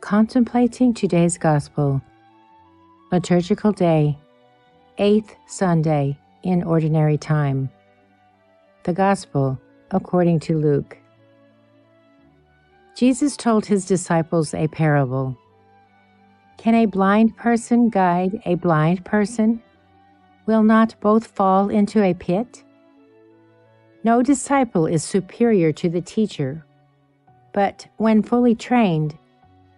Contemplating today's Gospel. Liturgical Day, 8th Sunday in Ordinary Time. The Gospel according to Luke. Jesus told his disciples a parable. Can a blind person guide a blind person? Will not both fall into a pit? No disciple is superior to the teacher, but when fully trained,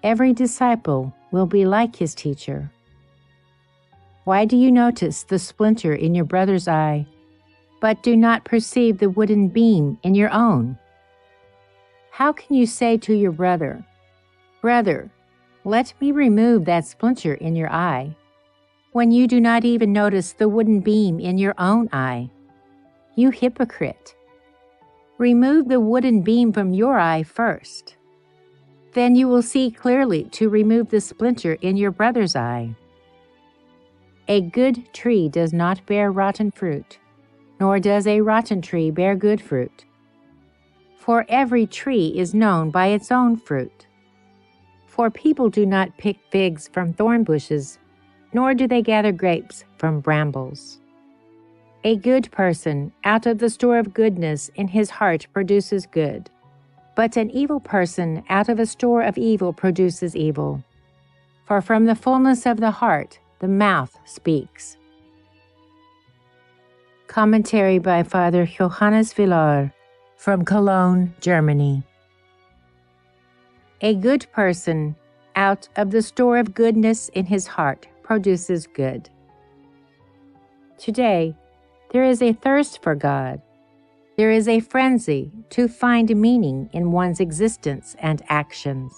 every disciple will be like his teacher. Why do you notice the splinter in your brother's eye, but do not perceive the wooden beam in your own? How can you say to your brother, "Brother, let me remove that splinter in your eye," when you do not even notice the wooden beam in your own eye? You hypocrite! Remove the wooden beam from your eye first. Then you will see clearly to remove the splinter in your brother's eye. A good tree does not bear rotten fruit, nor does a rotten tree bear good fruit. For every tree is known by its own fruit. For people do not pick figs from thorn bushes, nor do they gather grapes from brambles. A good person out of the store of goodness in his heart produces good, but an evil person out of a store of evil produces evil. For from the fullness of the heart the mouth speaks. Commentary by Father Johannes VILAR from Cologne, Germany. A good person out of the store of goodness in his heart produces good. Today, there is a thirst for God. There is a frenzy to find meaning in one's existence and actions.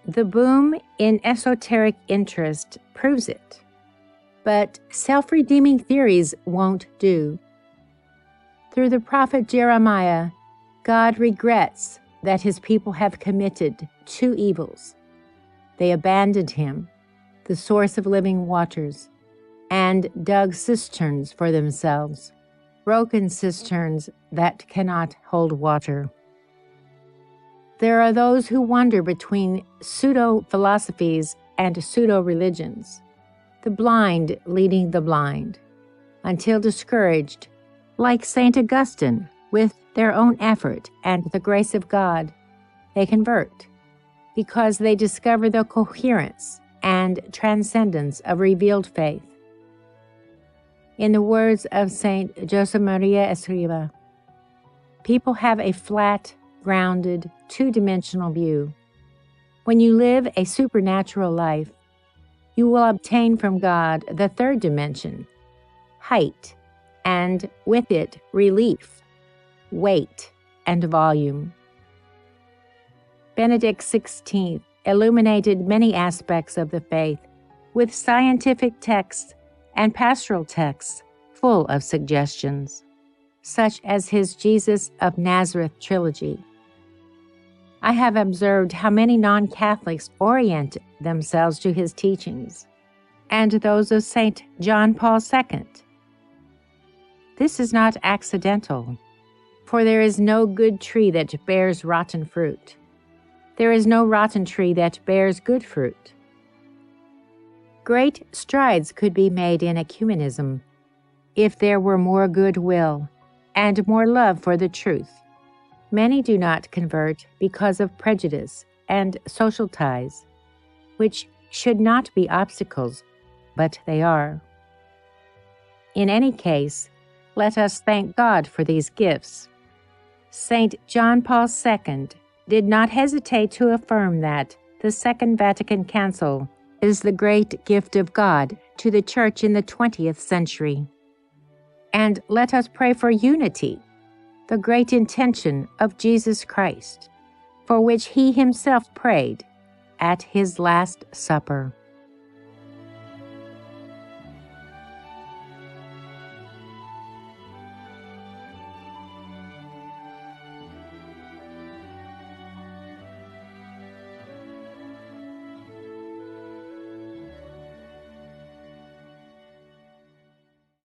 The boom in esoteric interest proves it, but self-redeeming theories won't do. Through the prophet Jeremiah, God regrets that his people have committed two evils. They abandoned him, the source of living waters, and dug cisterns for themselves, broken cisterns that cannot hold water. There are those who wander between pseudo-philosophies and pseudo-religions, the blind leading the blind, until discouraged, like St. Augustine, with their own effort and the grace of God, they convert, because they discover the coherence and transcendence of revealed faith. In the words of St. Josemaria Escriva, people have a flat, grounded, two-dimensional view. When you live a supernatural life, you will obtain from God the third dimension, height, and with it relief, weight, and volume. Benedict XVI illuminated many aspects of the faith with scientific texts and pastoral texts full of suggestions, such as his Jesus of Nazareth trilogy. I have observed how many non-Catholics orient themselves to his teachings, and those of St. John Paul II. This is not accidental, for there is no good tree that bears rotten fruit. There is no rotten tree that bears good fruit. Great strides could be made in ecumenism if there were more goodwill and more love for the truth. Many do not convert because of prejudice and social ties, which should not be obstacles, but they are. In any case, let us thank God for these gifts. St. John Paul II did not hesitate to affirm that the Second Vatican Council is the great gift of God to the Church in the 20th century. And let us pray for unity, the great intention of Jesus Christ, for which he himself prayed at his Last Supper.